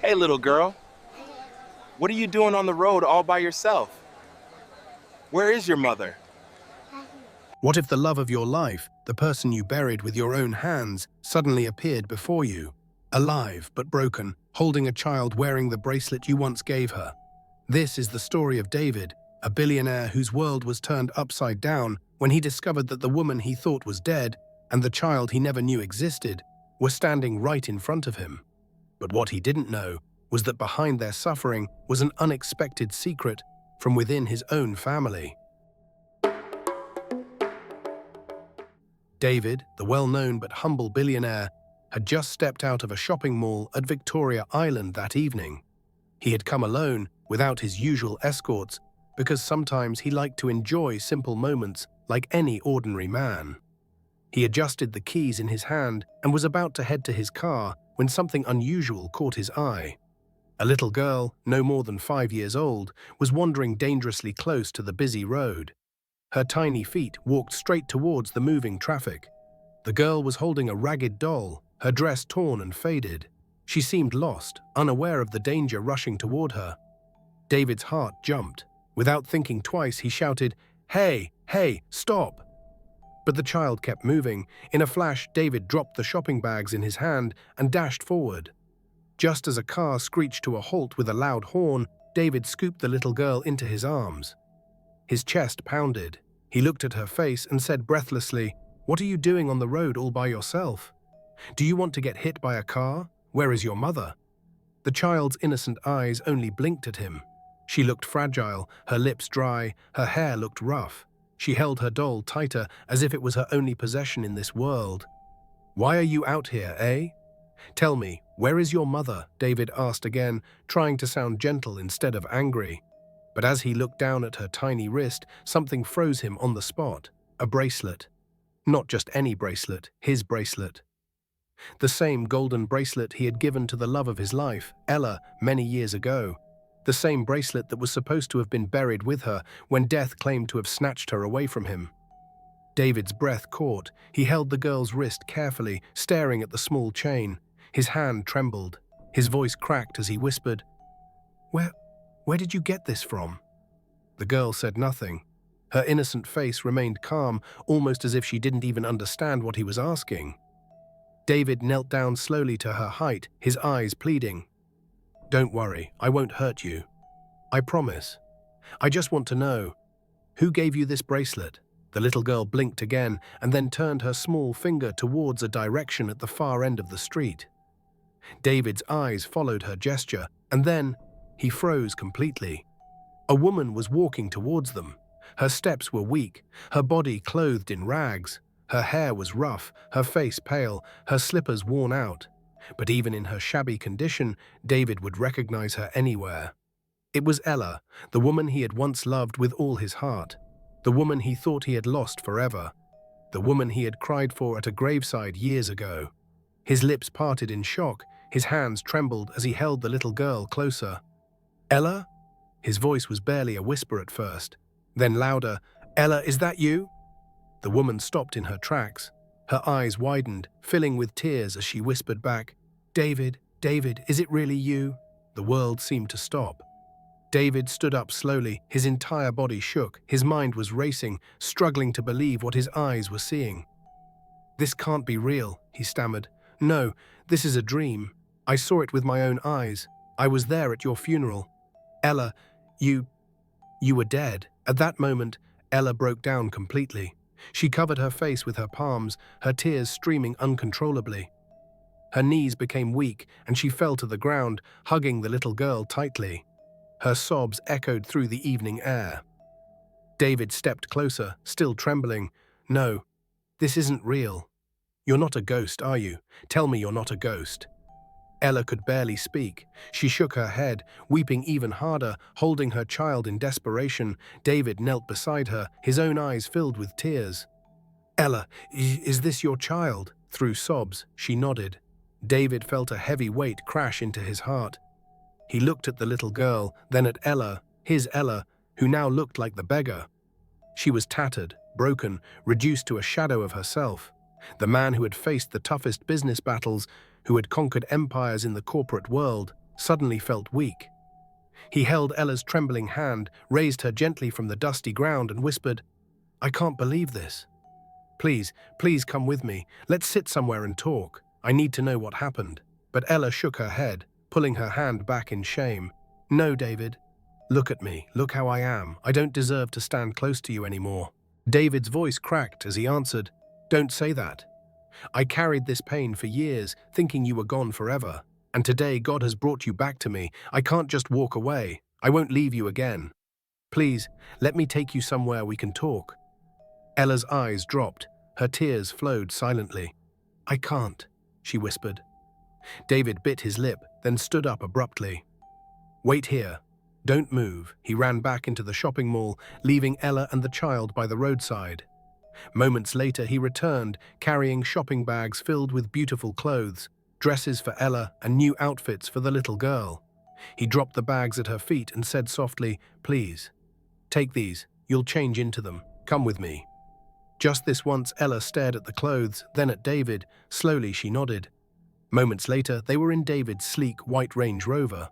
Hey, little girl, what are you doing on the road all by yourself? Where is your mother? What if the love of your life, the person you buried with your own hands, suddenly appeared before you, alive but broken, holding a child wearing the bracelet you once gave her? This is the story of David, a billionaire whose world was turned upside down when he discovered that the woman he thought was dead and the child he never knew existed were standing right in front of him. But what he didn't know was that behind their suffering was an unexpected secret from within his own family. David, the well-known but humble billionaire, had just stepped out of a shopping mall at Victoria Island that evening. He had come alone, without his usual escorts, because sometimes he liked to enjoy simple moments like any ordinary man. He adjusted the keys in his hand and was about to head to his car when something unusual caught his eye. A little girl, no more than 5 years old, was wandering dangerously close to the busy road. Her tiny feet walked straight towards the moving traffic. The girl was holding a ragged doll, her dress torn and faded. She seemed lost, unaware of the danger rushing toward her. David's heart jumped. Without thinking twice, he shouted, "Hey, hey, stop!" But the child kept moving. In a flash, David dropped the shopping bags in his hand and dashed forward. Just as a car screeched to a halt with a loud horn, David scooped the little girl into his arms. His chest pounded. He looked at her face and said breathlessly, "What are you doing on the road all by yourself? Do you want to get hit by a car? Where is your mother?" The child's innocent eyes only blinked at him. She looked fragile, her lips dry, her hair looked rough. She held her doll tighter as if it was her only possession in this world. "Why are you out here, eh? Tell me, where is your mother?" David asked again, trying to sound gentle instead of angry. But as he looked down at her tiny wrist, something froze him on the spot. A bracelet. Not just any bracelet, his bracelet. The same golden bracelet he had given to the love of his life, Ella, many years ago. The same bracelet that was supposed to have been buried with her when death claimed to have snatched her away from him. David's breath caught. He held the girl's wrist carefully, staring at the small chain. His hand trembled. His voice cracked as he whispered, Where did you get this from?" The girl said nothing. Her innocent face remained calm, almost as if she didn't even understand what he was asking. David knelt down slowly to her height, his eyes pleading. "Don't worry, I won't hurt you. I promise. I just want to know, who gave you this bracelet?" The little girl blinked again and then turned her small finger towards a direction at the far end of the street. David's eyes followed her gesture, and then he froze completely. A woman was walking towards them. Her steps were weak, her body clothed in rags. Her hair was rough, her face pale, her slippers worn out. But even in her shabby condition, David would recognize her anywhere. It was Ella, the woman he had once loved with all his heart. The woman he thought he had lost forever. The woman he had cried for at a graveside years ago. His lips parted in shock, his hands trembled as he held the little girl closer. "Ella?" His voice was barely a whisper at first. Then louder, "Ella, is that you?" The woman stopped in her tracks. Her eyes widened, filling with tears as she whispered back, David, is it really you?" The world seemed to stop. David stood up slowly, his entire body shook, his mind was racing, struggling to believe what his eyes were seeing. "This can't be real," he stammered. "No, this is a dream. I saw it with my own eyes. I was there at your funeral. Ella, you were dead." At that moment, Ella broke down completely. She covered her face with her palms, her tears streaming uncontrollably. Her knees became weak and she fell to the ground, hugging the little girl tightly. Her sobs echoed through the evening air. David stepped closer, still trembling. "No, this isn't real. You're not a ghost, are you? Tell me you're not a ghost." Ella could barely speak. She shook her head, weeping even harder, holding her child in desperation. David knelt beside her, his own eyes filled with tears. "Ella, is this your child?" Through sobs, she nodded. David felt a heavy weight crash into his heart. He looked at the little girl, then at Ella, his Ella, who now looked like the beggar. She was tattered, broken, reduced to a shadow of herself. The man who had faced the toughest business battles, who had conquered empires in the corporate world, suddenly felt weak. He held Ella's trembling hand, raised her gently from the dusty ground and whispered, "I can't believe this. Please, please come with me. Let's sit somewhere and talk. I need to know what happened." But Ella shook her head, pulling her hand back in shame. "No, David. Look at me. Look how I am. I don't deserve to stand close to you anymore." David's voice cracked as he answered, "Don't say that. I carried this pain for years, thinking you were gone forever. And today God has brought you back to me. I can't just walk away. I won't leave you again. Please, let me take you somewhere we can talk." Ella's eyes dropped. Her tears flowed silently. "I can't," she whispered. David bit his lip, then stood up abruptly. "Wait here. Don't move." He ran back into the shopping mall, leaving Ella and the child by the roadside. Moments later, he returned, carrying shopping bags filled with beautiful clothes, dresses for Ella and new outfits for the little girl. He dropped the bags at her feet and said softly, "Please, take these. You'll change into them. Come with me." Just this once, Ella stared at the clothes, then at David. Slowly, she nodded. Moments later, they were in David's sleek white Range Rover.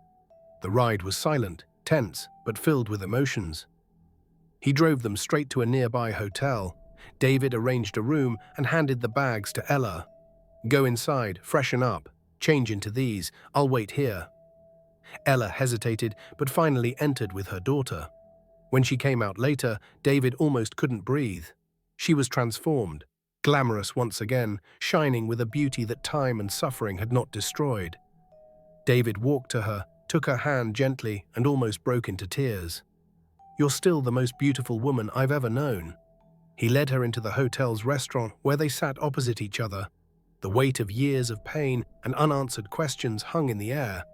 The ride was silent, tense, but filled with emotions. He drove them straight to a nearby hotel. David arranged a room and handed the bags to Ella. "Go inside, freshen up, change into these. I'll wait here." Ella hesitated, but finally entered with her daughter. When she came out later, David almost couldn't breathe. She was transformed, glamorous once again, shining with a beauty that time and suffering had not destroyed. David walked to her, took her hand gently, and almost broke into tears. "You're still the most beautiful woman I've ever known." He led her into the hotel's restaurant where they sat opposite each other. The weight of years of pain and unanswered questions hung in the air.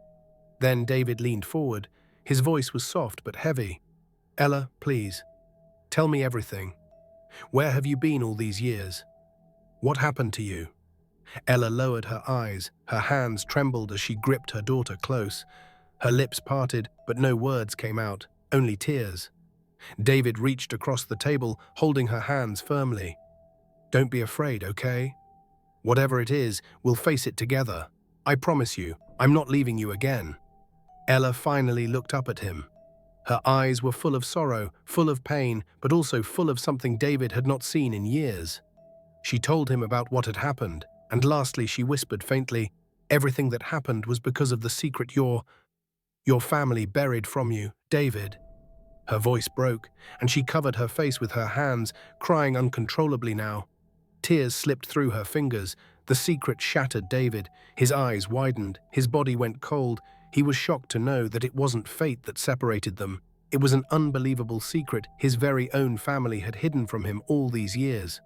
Then David leaned forward. His voice was soft but heavy. "Ella, please, tell me everything. Where have you been all these years? What happened to you?" Ella lowered her eyes. Her hands trembled as she gripped her daughter close. Her lips parted, but no words came out, only tears. David reached across the table, holding her hands firmly. "Don't be afraid, okay? Whatever it is, we'll face it together. I promise you, I'm not leaving you again." Ella finally looked up at him. Her eyes were full of sorrow, full of pain, but also full of something David had not seen in years. She told him about what had happened, and lastly she whispered faintly, "Everything that happened was because of the secret your family buried from you, David." Her voice broke, and she covered her face with her hands, crying uncontrollably now. Tears slipped through her fingers. The secret shattered David. His eyes widened, his body went cold. He was shocked to know that it wasn't fate that separated them. It was an unbelievable secret his very own family had hidden from him all these years.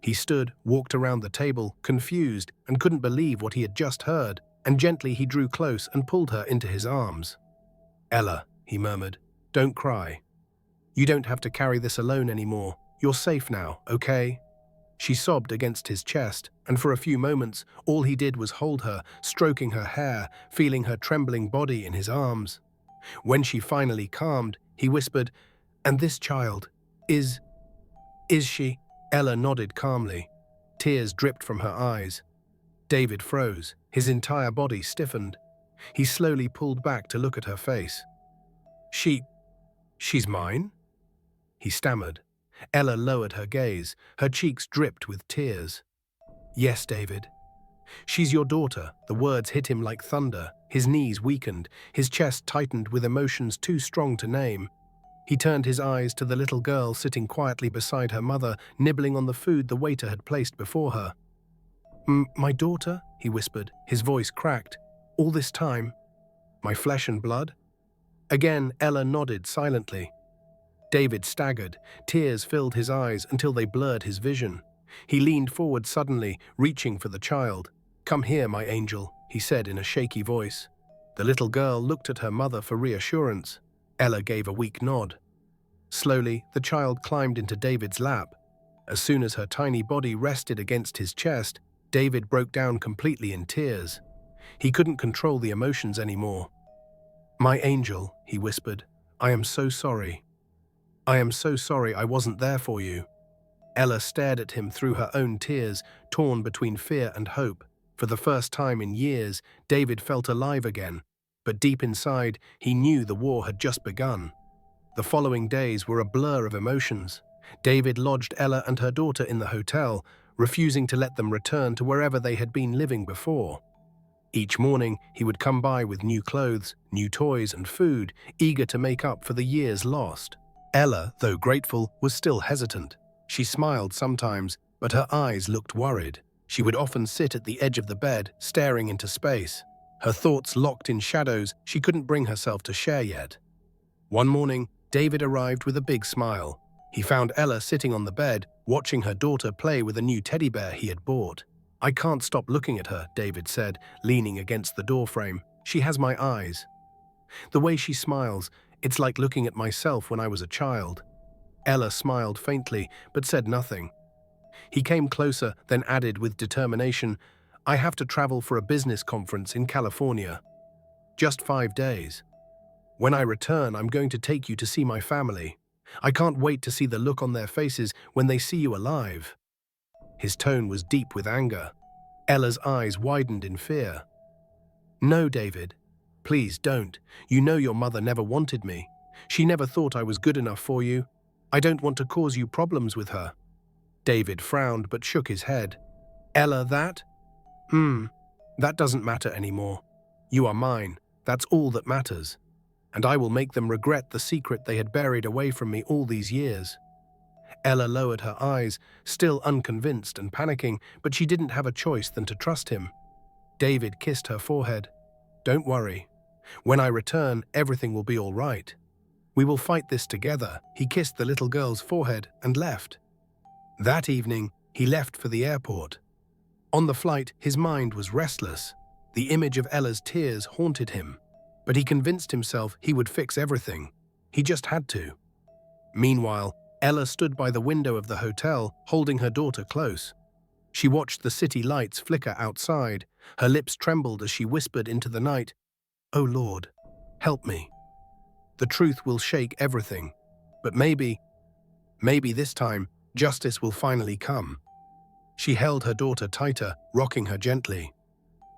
He stood, walked around the table, confused, and couldn't believe what he had just heard, and gently he drew close and pulled her into his arms. "Ella," he murmured, "don't cry. You don't have to carry this alone anymore. You're safe now, okay?" She sobbed against his chest, and for a few moments, all he did was hold her, stroking her hair, feeling her trembling body in his arms. When she finally calmed, he whispered, "And this child, is she?" Ella nodded calmly. Tears dripped from her eyes. David froze, his entire body stiffened. He slowly pulled back to look at her face. She's mine?" he stammered. Ella lowered her gaze. Her cheeks dripped with tears. "Yes, David. She's your daughter." The words hit him like thunder. His knees weakened. His chest tightened with emotions too strong to name. He turned his eyes to the little girl sitting quietly beside her mother, nibbling on the food the waiter had placed before her. My daughter?" he whispered. His voice cracked. "All this time? My flesh and blood?" Again, Ella nodded silently. David staggered. Tears filled his eyes until they blurred his vision. He leaned forward suddenly, reaching for the child. "Come here, my angel," he said in a shaky voice. The little girl looked at her mother for reassurance. Ella gave a weak nod. Slowly, the child climbed into David's lap. As soon as her tiny body rested against his chest, David broke down completely in tears. He couldn't control the emotions anymore. "My angel," he whispered, "I am so sorry. I am so sorry I wasn't there for you." Ella stared at him through her own tears, torn between fear and hope. For the first time in years, David felt alive again. but deep inside, he knew the war had just begun. The following days were a blur of emotions. David lodged Ella and her daughter in the hotel, refusing to let them return to wherever they had been living before. Each morning, he would come by with new clothes, new toys, and food, eager to make up for the years lost. Ella, though grateful, was still hesitant. She smiled sometimes, but her eyes looked worried. She would often sit at the edge of the bed, staring into space. Her thoughts locked in shadows she couldn't bring herself to share yet. One morning, David arrived with a big smile. He found Ella sitting on the bed, watching her daughter play with a new teddy bear he had bought. "I can't stop looking at her," David said, leaning against the doorframe. "She has my eyes. The way she smiles, it's like looking at myself when I was a child." Ella smiled faintly, but said nothing. He came closer, then added with determination, "I have to travel for a business conference in California. Just 5 days. When I return, I'm going to take you to see my family. I can't wait to see the look on their faces when they see you alive." His tone was deep with anger. Ella's eyes widened in fear. "No, David. Please don't. You know your mother never wanted me. She never thought I was good enough for you. I don't want to cause you problems with her." David frowned but shook his head. "Ella, that? That doesn't matter anymore. You are mine. That's all that matters. And I will make them regret the secret they had buried away from me all these years." Ella lowered her eyes, still unconvinced and panicking, but she didn't have a choice than to trust him. David kissed her forehead. "Don't worry. When I return, everything will be all right. We will fight this together." He kissed the little girl's forehead and left. That evening, he left for the airport. On the flight, his mind was restless. The image of Ella's tears haunted him. But he convinced himself he would fix everything. He just had to. Meanwhile, Ella stood by the window of the hotel, holding her daughter close. She watched the city lights flicker outside. Her lips trembled as she whispered into the night, "Oh Lord, help me. The truth will shake everything. But maybe this time, justice will finally come." She held her daughter tighter, rocking her gently.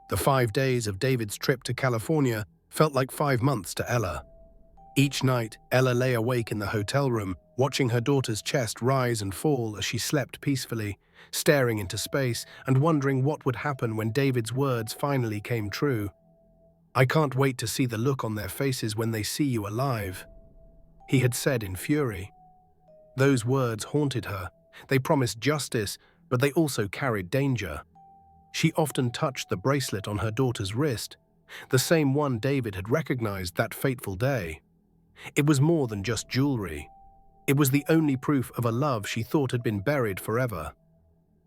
The 5 days of David's trip to California felt like 5 months to Ella. Each night, Ella lay awake in the hotel room, watching her daughter's chest rise and fall as she slept peacefully, staring into space and wondering what would happen when David's words finally came true. "I can't wait to see the look on their faces when they see you alive," he had said in fury. Those words haunted her. They promised justice, but they also carried danger. She often touched the bracelet on her daughter's wrist, the same one David had recognized that fateful day. It was more than just jewelry. It was the only proof of a love she thought had been buried forever.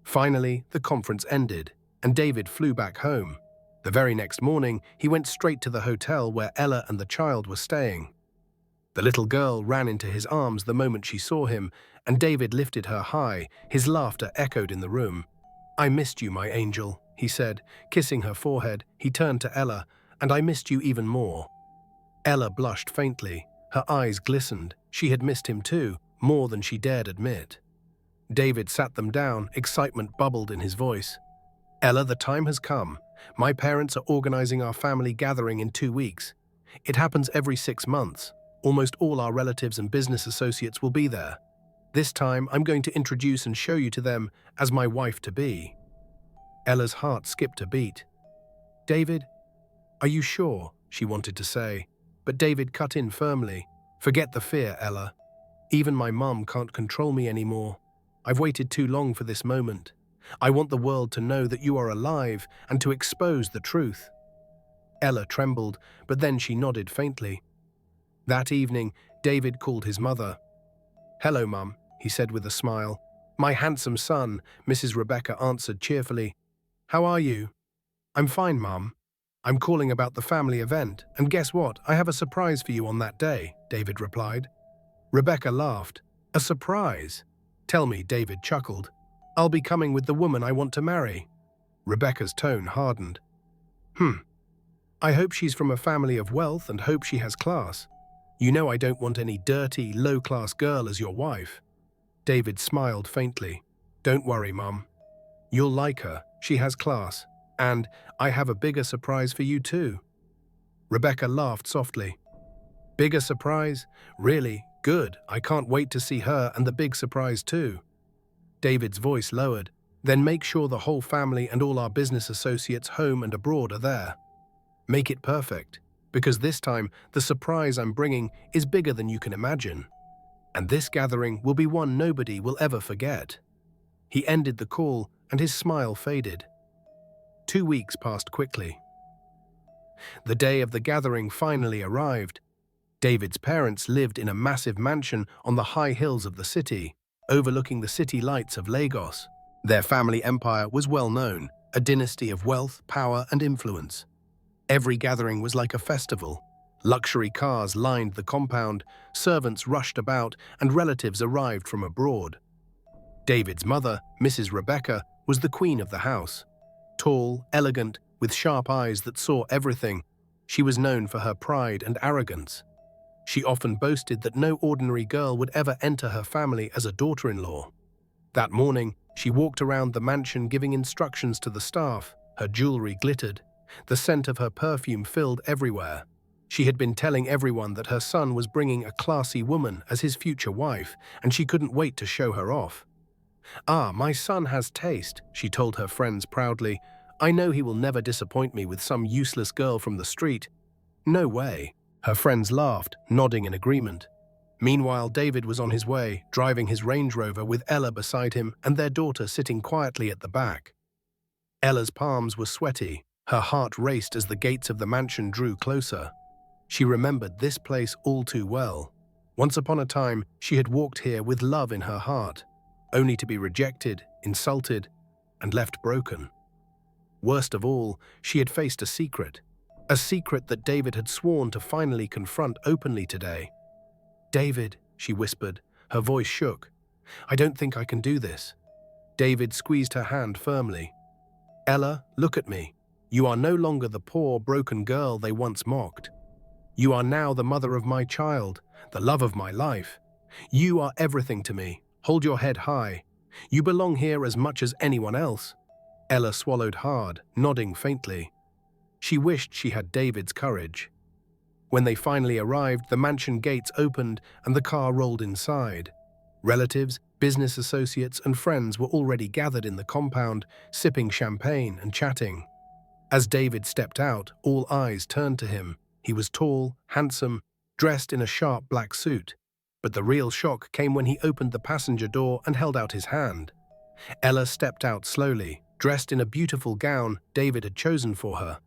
Finally, the conference ended, and David flew back home. The very next morning, he went straight to the hotel where Ella and the child were staying. The little girl ran into his arms the moment she saw him, and David lifted her high. His laughter echoed in the room. "I missed you, my angel," he said, kissing her forehead. He turned to Ella, "And I missed you even more." Ella blushed faintly. Her eyes glistened. She had missed him too, more than she dared admit. David sat them down. Excitement bubbled in his voice. "Ella, the time has come. My parents are organizing our family gathering in 2 weeks. It happens every 6 months. Almost all our relatives and business associates will be there. This time, I'm going to introduce and show you to them as my wife-to-be." Ella's heart skipped a beat. "David, are you sure?" she wanted to say. But David cut in firmly. "Forget the fear, Ella. Even my mum can't control me anymore. I've waited too long for this moment. I want the world to know that you are alive and to expose the truth." Ella trembled, but then she nodded faintly. That evening, David called his mother. "Hello, Mum," he said with a smile. "My handsome son," Mrs. Rebecca answered cheerfully. "How are you?" "I'm fine, Mum. I'm calling about the family event, and guess what? I have a surprise for you on that day," David replied. Rebecca laughed. "A surprise? Tell me," David chuckled. "I'll be coming with the woman I want to marry." Rebecca's tone hardened. I hope she's from a family of wealth and hope she has class. You know I don't want any dirty, low-class girl as your wife." David smiled faintly. "Don't worry, Mum. You'll like her. She has class. And I have a bigger surprise for you too." Rebecca laughed softly. Bigger surprise? Really? Good. I can't wait to see her and the big surprise too. David's voice lowered. Then make sure the whole family and all our business associates home and abroad are there. Make it perfect, because this time the surprise I'm bringing is bigger than you can imagine. And this gathering will be one nobody will ever forget. He ended the call and his smile faded. 2 weeks passed quickly. The day of the gathering finally arrived. David's parents lived in a massive mansion on the high hills of the city, overlooking the city lights of Lagos. Their family empire was well known, a dynasty of wealth, power, and influence. Every gathering was like a festival. Luxury cars lined the compound, servants rushed about, and relatives arrived from abroad. David's mother, Mrs. Rebecca, was the queen of the house. Tall, elegant, with sharp eyes that saw everything, she was known for her pride and arrogance. She often boasted that no ordinary girl would ever enter her family as a daughter-in-law. That morning, she walked around the mansion giving instructions to the staff. Her jewelry glittered. The scent of her perfume filled everywhere. She had been telling everyone that her son was bringing a classy woman as his future wife, and she couldn't wait to show her off. "Ah, my son has taste," she told her friends proudly. "I know he will never disappoint me with some useless girl from the street." "No way." Her friends laughed, nodding in agreement. Meanwhile, David was on his way, driving his Range Rover with Ella beside him and their daughter sitting quietly at the back. Ella's palms were sweaty. Her heart raced as the gates of the mansion drew closer. She remembered this place all too well. Once upon a time, she had walked here with love in her heart, only to be rejected, insulted, and left broken. Worst of all, she had faced a secret that David had sworn to finally confront openly today. "David," she whispered, her voice shook. "I don't think I can do this." David squeezed her hand firmly. "Ella, look at me. You are no longer the poor, broken girl they once mocked. You are now the mother of my child, the love of my life. You are everything to me. Hold your head high. You belong here as much as anyone else." Ella swallowed hard, nodding faintly. She wished she had David's courage. When they finally arrived, the mansion gates opened and the car rolled inside. Relatives, business associates, and friends were already gathered in the compound, sipping champagne and chatting. As David stepped out, all eyes turned to him. He was tall, handsome, dressed in a sharp black suit. But the real shock came when he opened the passenger door and held out his hand. Ella stepped out slowly, dressed in a beautiful gown David had chosen for her.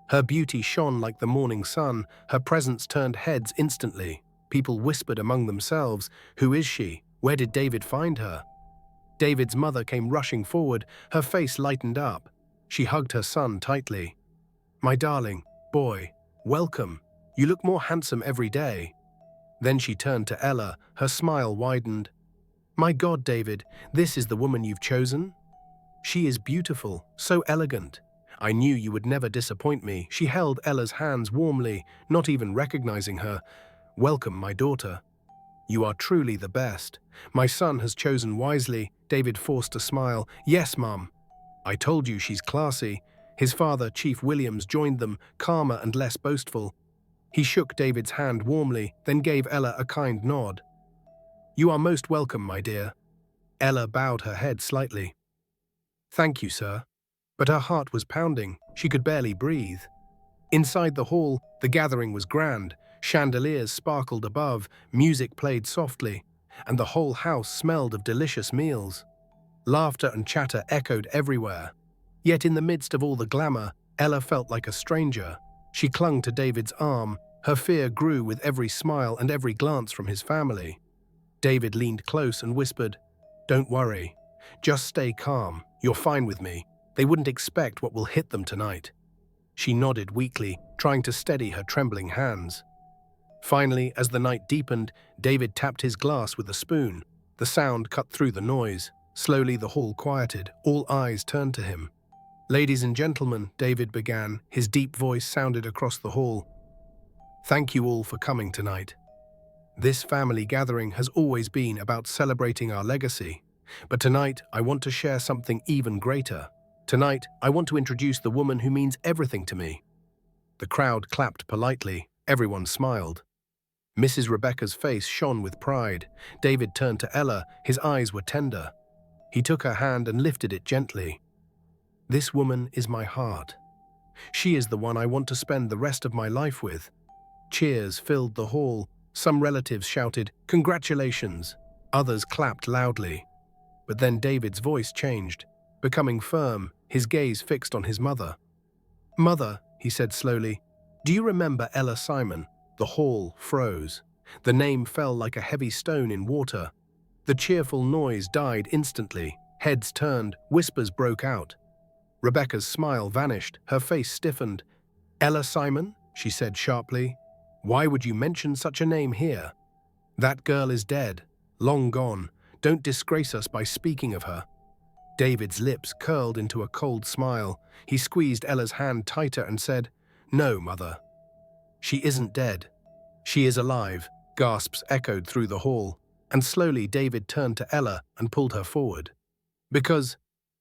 Her beauty shone like the morning sun. Her presence turned heads instantly. People whispered among themselves, "Who is she? Where did David find her?" David's mother came rushing forward. Her face lightened up. She hugged her son tightly. "My darling, boy, welcome. You look more handsome every day." Then she turned to Ella. Her smile widened. "My God, David, this is the woman you've chosen? She is beautiful, so elegant. I knew you would never disappoint me." She held Ella's hands warmly, not even recognizing her. "Welcome, my daughter. You are truly the best. My son has chosen wisely." David forced a smile. "Yes, Mum. I told you she's classy." His father, Chief Williams, joined them, calmer and less boastful. He shook David's hand warmly, then gave Ella a kind nod. "You are most welcome, my dear." Ella bowed her head slightly. "Thank you, sir." But her heart was pounding. She could barely breathe. Inside the hall, the gathering was grand. Chandeliers sparkled above, music played softly, and the whole house smelled of delicious meals. Laughter and chatter echoed everywhere. Yet in the midst of all the glamour, Ella felt like a stranger. She clung to David's arm. Her fear grew with every smile and every glance from his family. David leaned close and whispered, "Don't worry. Just stay calm. You're fine with me. They wouldn't expect what will hit them tonight." She nodded weakly, trying to steady her trembling hands. Finally, as the night deepened, David tapped his glass with a spoon. The sound cut through the noise. Slowly the hall quieted. All eyes turned to him. "Ladies and gentlemen," David began. His deep voice sounded across the hall. "Thank you all for coming tonight. This family gathering has always been about celebrating our legacy. But tonight, I want to share something even greater. Tonight, I want to introduce the woman who means everything to me. The crowd clapped politely. Everyone smiled. Mrs. Rebecca's face shone with pride. David turned to Ella. His eyes were tender. He took her hand and lifted it gently. "This woman is my heart. She is the one I want to spend the rest of my life with." Cheers filled the hall. Some relatives shouted, "Congratulations!" Others clapped loudly. But then David's voice changed, becoming firm, his gaze fixed on his mother. "Mother," he said slowly, "do you remember Ella Simon?" The hall froze. The name fell like a heavy stone in water. The cheerful noise died instantly. Heads turned, whispers broke out. Rebecca's smile vanished, her face stiffened. "Ella Simon?" she said sharply. "Why would you mention such a name here? That girl is dead, long gone. Don't disgrace us by speaking of her." David's lips curled into a cold smile. He squeezed Ella's hand tighter and said, "No, Mother. She isn't dead. She is alive." Gasps echoed through the hall, and slowly David turned to Ella and pulled her forward. "Because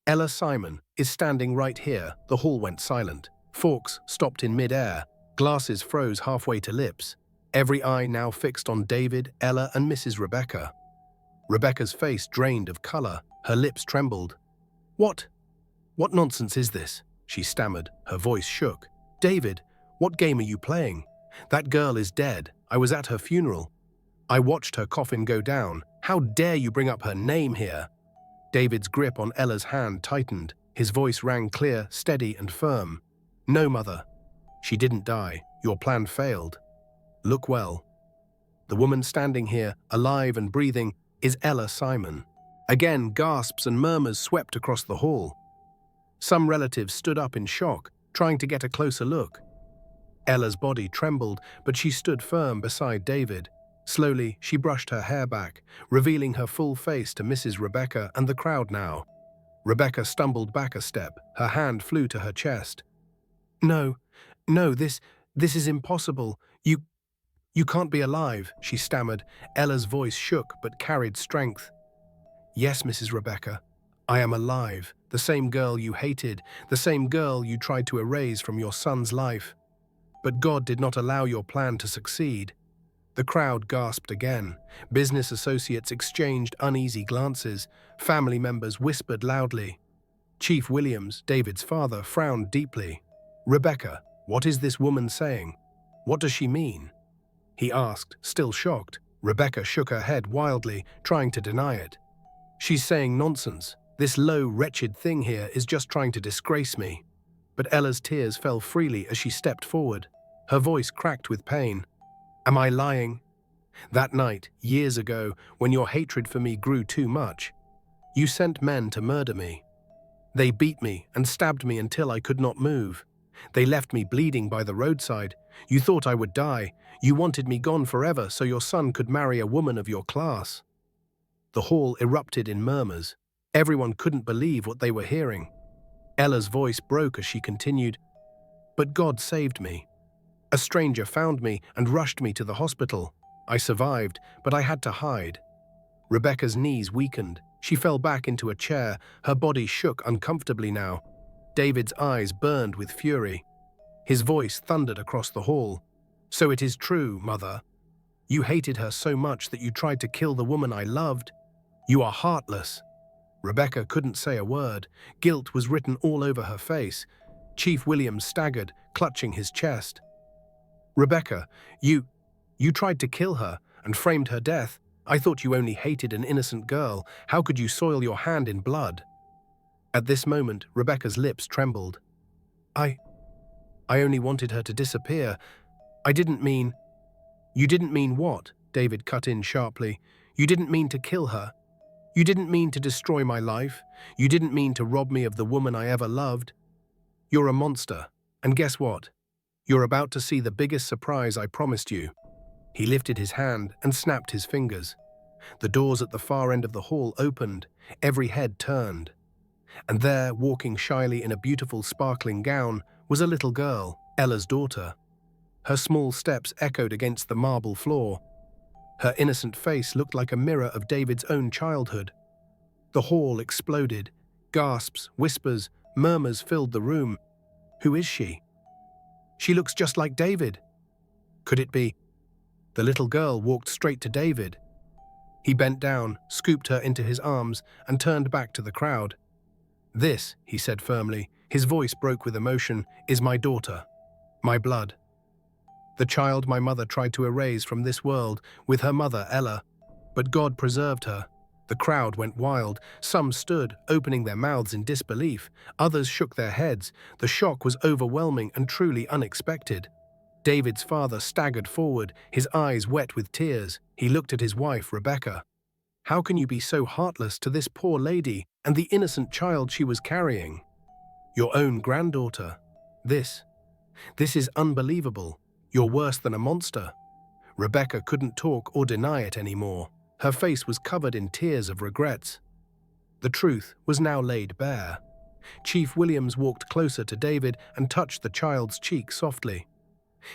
Ella Simon is standing right here." The hall went silent. Forks stopped in mid-air. Glasses froze halfway to lips. Every eye now fixed on David, Ella, and Mrs. Rebecca. Rebecca's face drained of color. Her lips trembled. What nonsense is this?" she stammered. Her voice shook. "David, what game are you playing? That girl is dead. I was at her funeral. I watched her coffin go down. How dare you bring up her name here?" David's grip on Ella's hand tightened. His voice rang clear, steady, and firm. "No, Mother. She didn't die. Your plan failed. Look well. The woman standing here, alive and breathing, is Ella Simon." Again, gasps and murmurs swept across the hall. Some relatives stood up in shock, trying to get a closer look. Ella's body trembled, but she stood firm beside David. Slowly, she brushed her hair back, revealing her full face to Mrs. Rebecca and the crowd now. Rebecca stumbled back a step. Her hand flew to her chest. No, this is impossible. You can't be alive," she stammered. Ella's voice shook but carried strength. "Yes, Mrs. Rebecca, I am alive. The same girl you hated, the same girl you tried to erase from your son's life. But God did not allow your plan to succeed." The crowd gasped again. Business associates exchanged uneasy glances. Family members whispered loudly. Chief Williams, David's father, frowned deeply. "Rebecca, what is this woman saying? What does she mean?" he asked, still shocked. Rebecca shook her head wildly, trying to deny it. "She's saying nonsense. This low, wretched thing here is just trying to disgrace me." But Ella's tears fell freely as she stepped forward. Her voice cracked with pain. "Am I lying? That night, years ago, when your hatred for me grew too much, you sent men to murder me. They beat me and stabbed me until I could not move. They left me bleeding by the roadside. You thought I would die. You wanted me gone forever so your son could marry a woman of your class." The hall erupted in murmurs. Everyone couldn't believe what they were hearing. Ella's voice broke as she continued, "But God saved me. A stranger found me and rushed me to the hospital. I survived, but I had to hide." Rebecca's knees weakened. She fell back into a chair. Her body shook uncomfortably now. David's eyes burned with fury. His voice thundered across the hall. "So it is true, Mother. You hated her so much that you tried to kill the woman I loved. You are heartless." Rebecca couldn't say a word. Guilt was written all over her face. Chief Williams staggered, clutching his chest. "Rebecca, you tried to kill her and framed her death. I thought you only hated an innocent girl. How could you soil your hand in blood?" At this moment, Rebecca's lips trembled. I only wanted her to disappear. I didn't mean—" "You didn't mean what?" David cut in sharply. "You didn't mean to kill her. You didn't mean to destroy my life. You didn't mean to rob me of the woman I ever loved. You're a monster. And guess what? You're about to see the biggest surprise I promised you." He lifted his hand and snapped his fingers. The doors at the far end of the hall opened. Every head turned. And there, walking shyly in a beautiful sparkling gown, was a little girl, Ella's daughter. Her small steps echoed against the marble floor. Her innocent face looked like a mirror of David's own childhood. The hall exploded. Gasps, whispers, murmurs filled the room. "Who is she? She looks just like David. Could it be? The little girl walked straight to David. He bent down, scooped her into his arms, and turned back to the crowd. "This," he said firmly, his voice broke with emotion, "is my daughter, my blood. The child my mother tried to erase from this world with her mother, Ella, but God preserved her." The crowd went wild. Some stood, opening their mouths in disbelief. Others shook their heads. The shock was overwhelming and truly unexpected. David's father staggered forward, his eyes wet with tears. He looked at his wife, Rebecca. "How can you be so heartless to this poor lady and the innocent child she was carrying? Your own granddaughter. This is unbelievable. You're worse than a monster." Rebecca couldn't talk or deny it anymore. Her face was covered in tears of regrets. The truth was now laid bare. Chief Williams walked closer to David and touched the child's cheek softly.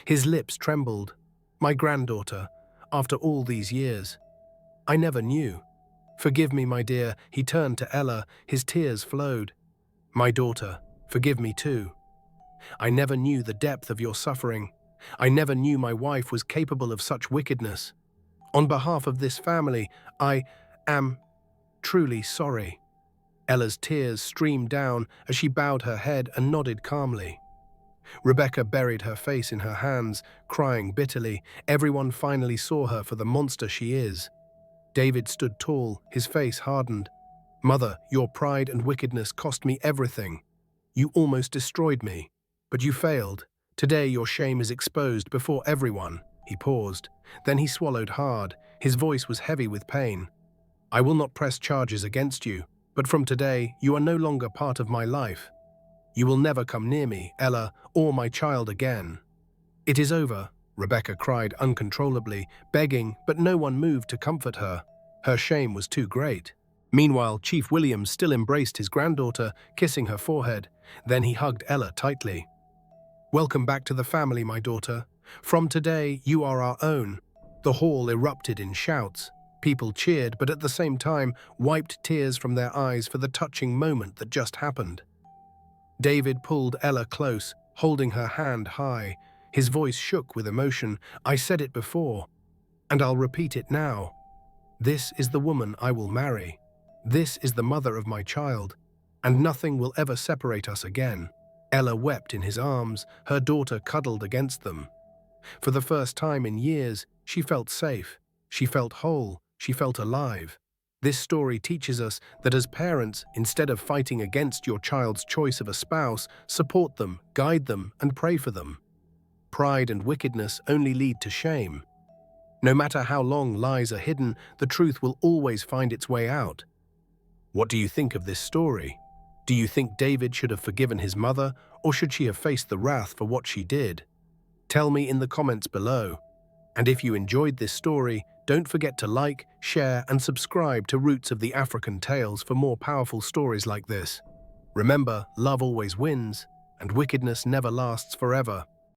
His lips trembled. "My granddaughter, after all these years. I never knew. Forgive me, my dear." He turned to Ella, his tears flowed. "My daughter, forgive me too. I never knew the depth of your suffering. I never knew my wife was capable of such wickedness. On behalf of this family, I am truly sorry." Ella's tears streamed down as she bowed her head and nodded calmly. Rebecca buried her face in her hands, crying bitterly. Everyone finally saw her for the monster she is. David stood tall, his face hardened. "Mother, your pride and wickedness cost me everything. You almost destroyed me, but you failed. Today your shame is exposed before everyone." He paused. Then he swallowed hard. His voice was heavy with pain. "I will not press charges against you, but from today you are no longer part of my life. You will never come near me, Ella, or my child again." "It is over," Rebecca cried uncontrollably, begging, but no one moved to comfort her. Her shame was too great. Meanwhile, Chief Williams still embraced his granddaughter, kissing her forehead. Then he hugged Ella tightly. "Welcome back to the family, my daughter. From today, you are our own." The hall erupted in shouts. People cheered, but at the same time wiped tears from their eyes for the touching moment that just happened. David pulled Ella close, holding her hand high. His voice shook with emotion. "I said it before, and I'll repeat it now. This is the woman I will marry. This is the mother of my child, and nothing will ever separate us again." Ella wept in his arms, her daughter cuddled against them. For the first time in years, she felt safe, she felt whole, she felt alive. This story teaches us that as parents, instead of fighting against your child's choice of a spouse, support them, guide them, and pray for them. Pride and wickedness only lead to shame. No matter how long lies are hidden, the truth will always find its way out. What do you think of this story? Do you think David should have forgiven his mother, or should she have faced the wrath for what she did? Tell me in the comments below. And if you enjoyed this story, don't forget to like, share, and subscribe to Roots of the African Tales for more powerful stories like this. Remember, love always wins, and wickedness never lasts forever.